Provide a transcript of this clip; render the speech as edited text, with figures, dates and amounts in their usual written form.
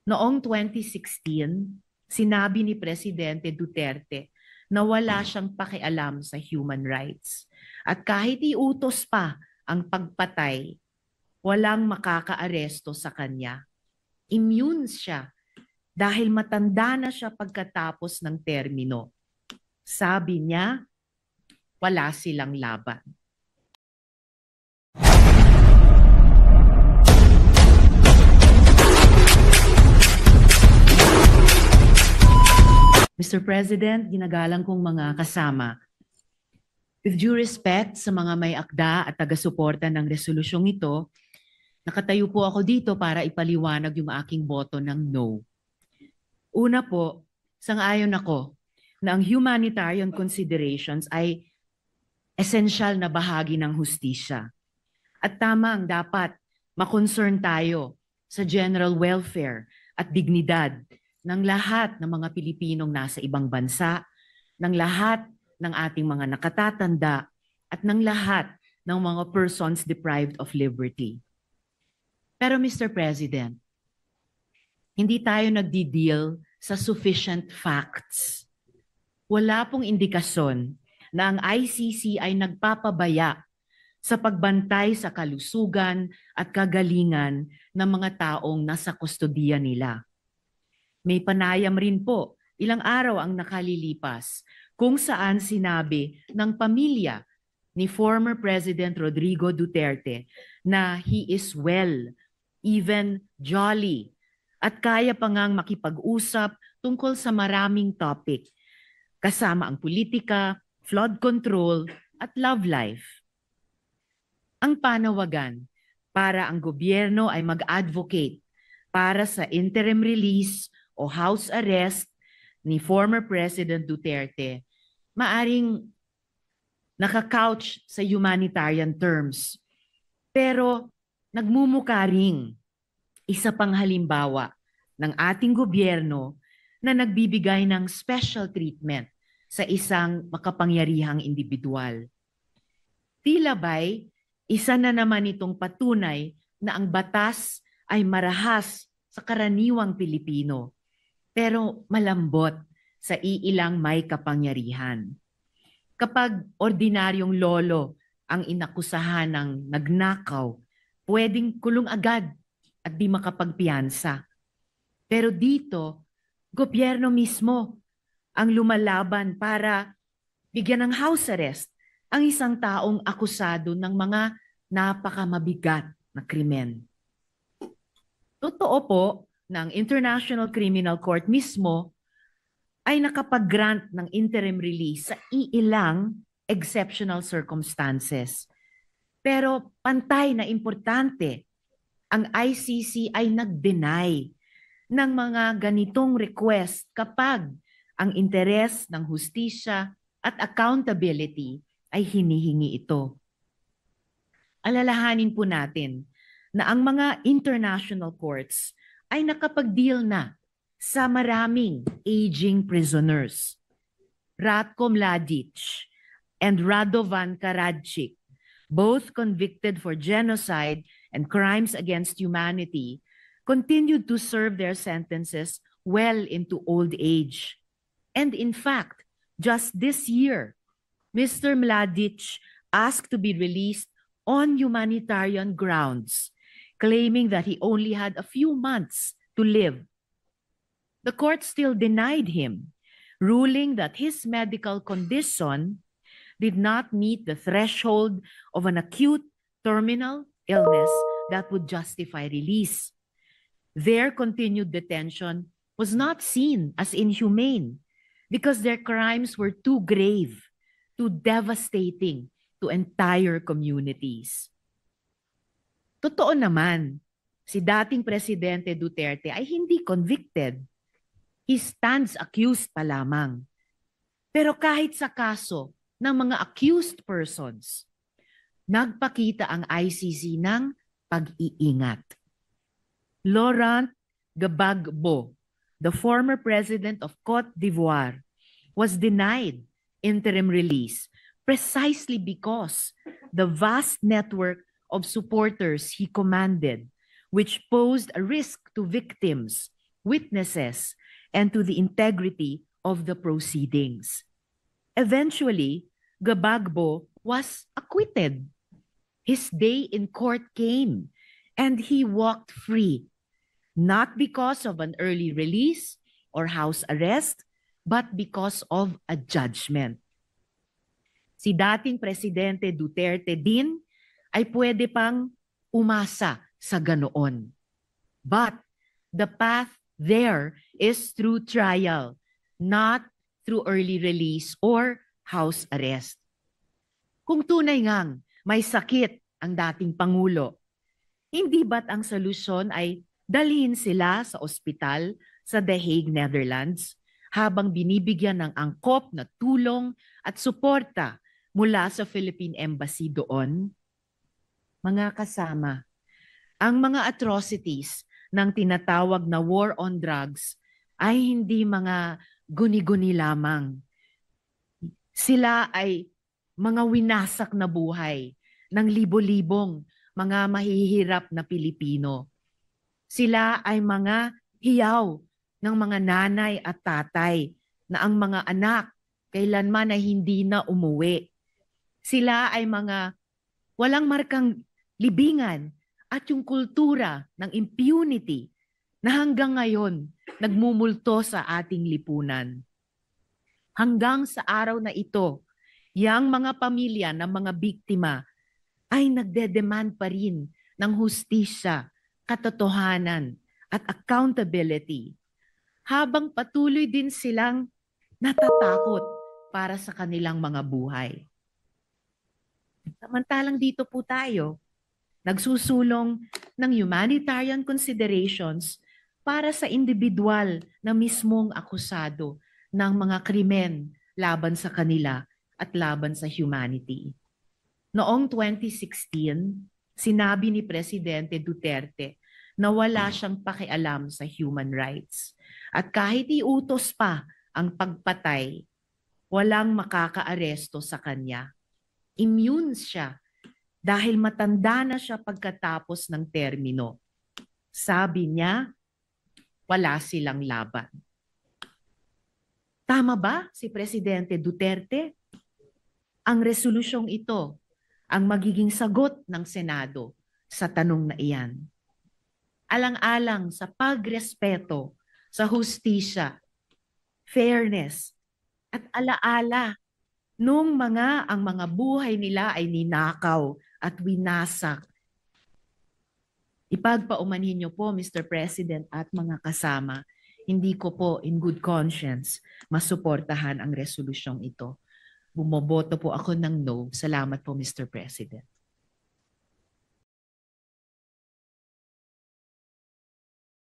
Noong 2016, sinabi ni Presidente Duterte na wala siyang pakialam sa human rights. At kahit iutos pa ang pagpatay, walang makakaaresto sa kanya. Immune siya dahil matanda na siya pagkatapos ng termino. Sabi niya, wala silang laban. Mr. President, ginagalang kong mga kasama, with due respect sa mga may akda at taga-suporta ng resolusyong ito, nakatayo po ako dito para ipaliwanag yung aking boto ng no. Una po, sang-ayon ako na ang humanitarian considerations ay esensyal na bahagi ng hustisya. At tamang dapat makonsern tayo sa general welfare at dignidad ng lahat ng mga Pilipinong nasa ibang bansa, ng lahat ng ating mga nakatatanda, at ng lahat ng mga persons deprived of liberty. Pero Mr. President, hindi tayo nagdi-deal sa sufficient facts. Wala pong indikasyon na ang ICC ay nagpapabaya sa pagbantay sa kalusugan at kagalingan ng mga taong nasa kustodiya nila. May panayam rin po, ilang araw ang nakalilipas, kung saan sinabi ng pamilya ni former President Rodrigo Duterte na he is well, even jolly, at kaya pa ngang makipag-usap tungkol sa maraming topic, kasama ang politika, flood control, at love life. Ang panawagan para ang gobyerno ay mag-advocate para sa interim release o house arrest ni former President Duterte, maaring nakakouch sa humanitarian terms. Pero nagmumukha ring isa pang halimbawa ng ating gobyerno na nagbibigay ng special treatment sa isang makapangyarihang individual. Tila ba'y isa na naman itong patunay na ang batas ay marahas sa karaniwang Pilipino, pero malambot sa iilang may kapangyarihan. Kapag ordinaryong lolo ang inakusahan ng nagnakaw, pwedeng kulong agad at di makapagpiyansa. Pero dito, gobyerno mismo ang lumalaban para bigyan ng house arrest ang isang taong akusado ng mga napakamabigat na krimen. Totoo po na ang International Criminal Court mismo ay nakapag-grant ng interim release sa iilang exceptional circumstances. Pero pantay na importante, ang ICC ay nag-deny ng mga ganitong request kapag ang interes ng hustisya at accountability ay hinihingi ito. Alalahanin po natin na ang mga international courts ay nakapag-deal na sa maraming aging prisoners. Ratko Mladic and Radovan Karadzic, both convicted for genocide and crimes against humanity, continued to serve their sentences well into old age. And in fact, just this year, Mr. Mladic asked to be released on humanitarian grounds, claiming that he only had a few months to live. The court still denied him, ruling that his medical condition did not meet the threshold of an acute terminal illness that would justify release. Their continued detention was not seen as inhumane because their crimes were too grave, too devastating to entire communities. Totoo naman, si dating Presidente Duterte ay hindi convicted. He stands accused pa lamang. Pero kahit sa kaso ng mga accused persons, nagpakita ang ICC ng pag-iingat. Laurent Gbagbo, the former president of Cote d'Ivoire, was denied interim release precisely because the vast network of supporters he commanded, which posed a risk to victims, witnesses, and to the integrity of the proceedings. Eventually, Gbagbo was acquitted. His day in court came, and he walked free, not because of an early release or house arrest, but because of a judgment. Si dating Presidente Duterte din ay pwede pang umasa sa ganoon. But the path there is through trial, not through early release or house arrest. Kung tunay ngang may sakit ang dating Pangulo, hindi ba't ang solusyon ay dalhin sila sa ospital sa The Hague, Netherlands, habang binibigyan ng angkop na tulong at suporta mula sa Philippine Embassy doon? Mga kasama, ang mga atrocities ng tinatawag na war on drugs ay hindi mga guni-guni lamang. Sila ay mga winasak na buhay ng libo-libong mga mahihirap na Pilipino. Sila ay mga hiyaw ng mga nanay at tatay na ang mga anak kailanman ay hindi na umuwi. Sila ay mga walang markang libingan at yung kultura ng impunity na hanggang ngayon nagmumulto sa ating lipunan. Hanggang sa araw na ito, yang mga pamilya ng mga biktima ay nagdedemand pa rin ng hustisya, katotohanan at accountability, habang patuloy din silang natatakot para sa kanilang mga buhay. Samantalang dito po tayo, nagsusulong ng humanitarian considerations para sa individual na mismong akusado ng mga krimen laban sa kanila at laban sa humanity. Noong 2016, sinabi ni Presidente Duterte na wala siyang pakialam sa human rights. At kahit iutos pa ang pagpatay, walang makakaaresto sa kanya. Immune siya dahil matanda na siya pagkatapos ng termino. Sabi niya, wala silang laban. Tama ba si Presidente Duterte? Ang resolusyong ito ang magiging sagot ng Senado sa tanong na iyan. Alang-alang sa pagrespeto sa hustisya, fairness, at alaala nung ang mga buhay nila ay ninakaw at winasak. Ipagpaumanhin niyo po, Mr. President at mga kasama, hindi ko po in good conscience masuportahan ang resolusyong ito. Bumoboto po ako ng no. Salamat po, Mr. President.